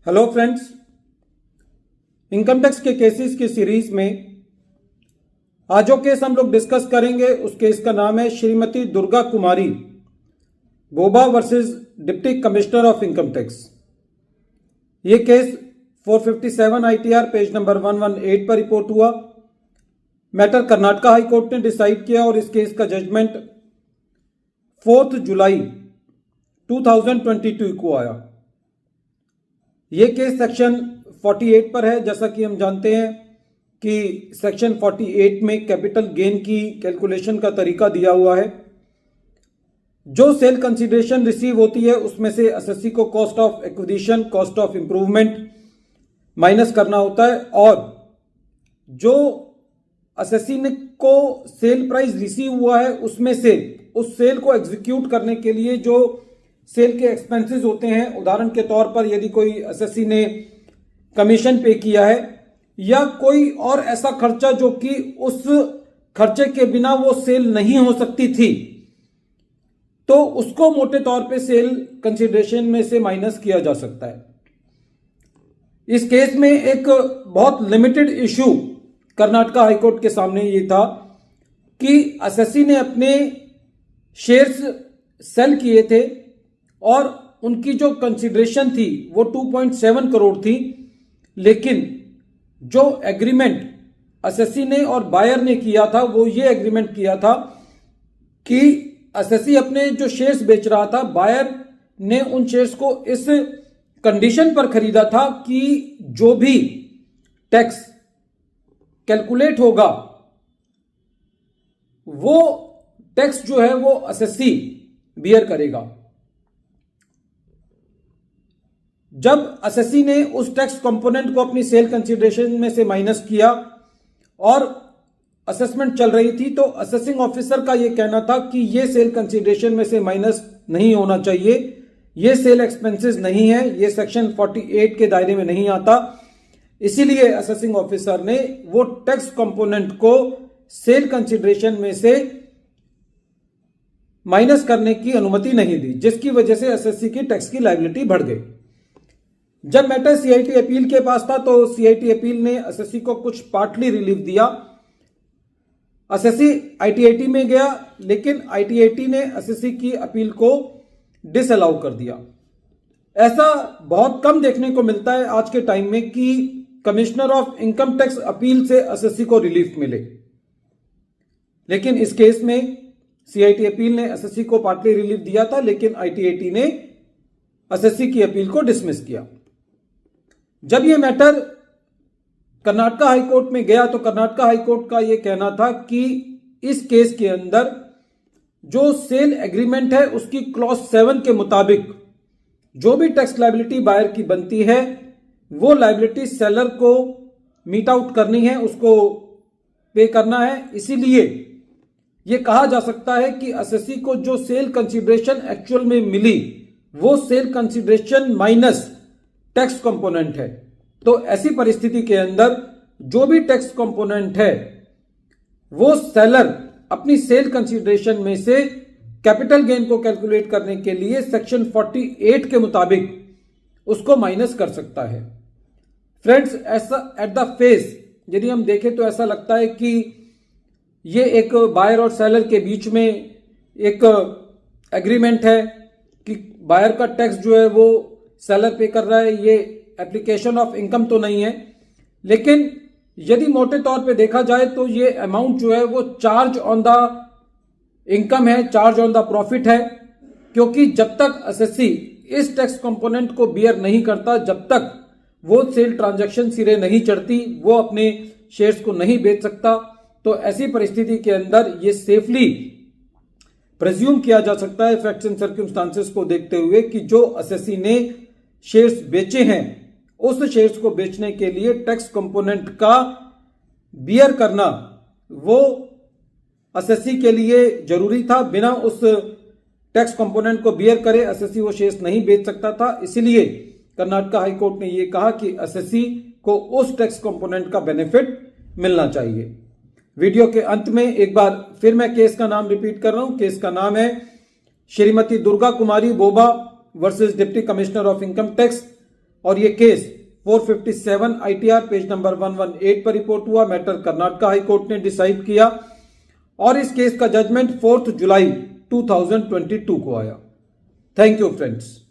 Hello friends, income tax के cases की series में आज जो केस हम लोग डिस्कस करेंगे उस केस का नाम है Shrimati Durga Kumari Boba versus deputy commissioner of income tax. ये केस 457 ITR पेज नंबर 118 पर रिपोर्ट हुआ। मैटर कर्नाटक हाई कोर्ट ने डिसाइड किया और इस केस का जजमेंट 4 जुलाई 2022 को आया। ये केस सेक्शन 48 पर है। जैसा कि हम जानते हैं कि सेक्शन 48 में कैपिटल गेन की कैलकुलेशन का तरीका दिया हुआ है। जो सेल कंसीडरेशन रिसीव होती है उसमें से एसएससी को cost of acquisition, cost of improvement minus करना होता है और जो एसएससी ने को सेल प्राइस रिसीव हुआ है उसमें से उस सेल को एग्जीक्यूट करने के लिए जो सेल के एक्सपेंसेस होते हैं, उदाहरण के तौर पर यदि कोई एसएससी ने कमीशन पे किया है या कोई और ऐसा खर्चा जो कि उस खर्चे के बिना वो सेल नहीं हो सकती थी, तो उसको मोटे तौर पे सेल कंसीडरेशन में से माइनस किया जा सकता है। इस केस में एक बहुत लिमिटेड इशू कर्नाटक हाईकोर्ट के सामने ये था कि एसएससी ने अपने शेयर्स सेल किए थे और उनकी जो कंसीडरेशन थी वो 2.7 करोड़ थी, लेकिन जो एग्रीमेंट एसएससी ने और बायर ने किया था वो ये एग्रीमेंट किया था कि एसएससी अपने जो शेयर्स बेच रहा था, बायर ने उन शेयर्स को इस कंडीशन पर खरीदा था कि जो भी टैक्स कैलकुलेट होगा वो टैक्स जो है वो एसएससी बियर करेगा। जब एसएससी ने उस टैक्स कंपोनेंट को अपनी सेल कंसीडरेशन में से माइनस किया और असेसमेंट चल रही थी, तो असेसिंग ऑफिसर का यह कहना था कि यह सेल कंसीडरेशन में से माइनस नहीं होना चाहिए, यह सेल एक्सपेंसेस नहीं है, यह सेक्शन 48 के दायरे में नहीं आता। इसीलिए असेसिंग ऑफिसर ने वो टैक्स कंपोनेंट को सेल कंसीडरेशन में से माइनस करने की अनुमति नहीं दी, जिसकी वजह से एसएससी की टैक्स की लायबिलिटी बढ़ गई। जब मैटर सीआईटी अपील के पास था तो सीआईटी अपील ने एसएससी को कुछ पार्टली रिलीफ दिया। एसएससी आईटीआईटी में गया, लेकिन आईटीआईटी ने एसएससी की अपील को डिसअलाउ कर दिया। ऐसा बहुत कम देखने को मिलता है आज के टाइम में कि commissioner of income tax appeal से एसएससी को रिलीफ मिले, लेकिन इस केस में सीआईटी अपील ने एसएससी को पार्टली रिलीफ दिया था, लेकिन आईटीआईटी ने एसएससी की अपील को डिसमिस किया। जब यह मैटर कर्नाटक हाईकोर्ट में गया तो कर्नाटक हाईकोर्ट का यह कहना था कि इस केस के अंदर जो सेल एग्रीमेंट है उसकी क्लॉज 7 के मुताबिक जो भी टैक्स लायबिलिटी बायर की बनती है वो लायबिलिटी सेलर को मीट आउट करनी है, उसको पे करना है। इसीलिए यह कहा जा सकता है कि एसएससी को जो सेल कंसीडरेशन एक्चुअल में मिली वो sale consideration minus tax component है। तो ऐसी परिस्थिति के अंदर जो भी टैक्स कंपोनेंट है वो सेलर अपनी सेल कंसीडरेशन में से कैपिटल गेन को कैलकुलेट करने के लिए सेक्शन 48 के मुताबिक उसको माइनस कर सकता है। फ्रेंड्स, ऐसा एट द फेस यदि हम देखें तो ऐसा लगता है कि ये एक बायर और सेलर के बीच में एक एग्रीमेंट है कि बायर का टैक्स जो है वो सेलर पे कर रहा है, ये एप्लीकेशन ऑफ इनकम तो नहीं है। लेकिन यदि मोटे तौर पे देखा जाए तो ये अमाउंट जो है वो चार्ज ऑन द इनकम है, चार्ज ऑन द प्रॉफिट है, क्योंकि जब तक एसएससी इस टैक्स कंपोनेंट को बियर नहीं करता, जब तक वो सेल ट्रांजैक्शन सिरे नहीं चढ़ती, वो अपने शेयर्स को नहीं बेच सकता। तो ऐसी परिस्थिति के अंदर ये सेफली प्रेज्यूम किया जा सकता है फैक्ट्स एंड सर्कमस्टांसेस को देखते हुए कि जो एसएससी ने शेयर्स बेचे हैं उस शेयर्स को बेचने के लिए टैक्स कंपोनेंट का बियर करना वो एसएससी के लिए जरूरी था। बिना उस टैक्स कंपोनेंट को बियर करे एसएससी वो शेयर्स नहीं बेच सकता था। इसीलिए कर्नाटक हाईकोर्ट ने यह कहा कि एसएससी को उस टैक्स कंपोनेंट का बेनिफिट मिलना चाहिए। वीडियो के अंत में एक बार फिर मैं केस का नाम रिपीट कर रहा हूं। केस का नाम है Shrimati Durga Kumari Boba versus deputy commissioner of income tax. और ये केस 457 ITR पेज नंबर 118 पर रिपोर्ट हुआ। मैटर कर्नाटका हाई कोर्ट ने डिसाइड किया और इस केस का जजमेंट 4 जुलाई 2022 को आया। Thank you friends.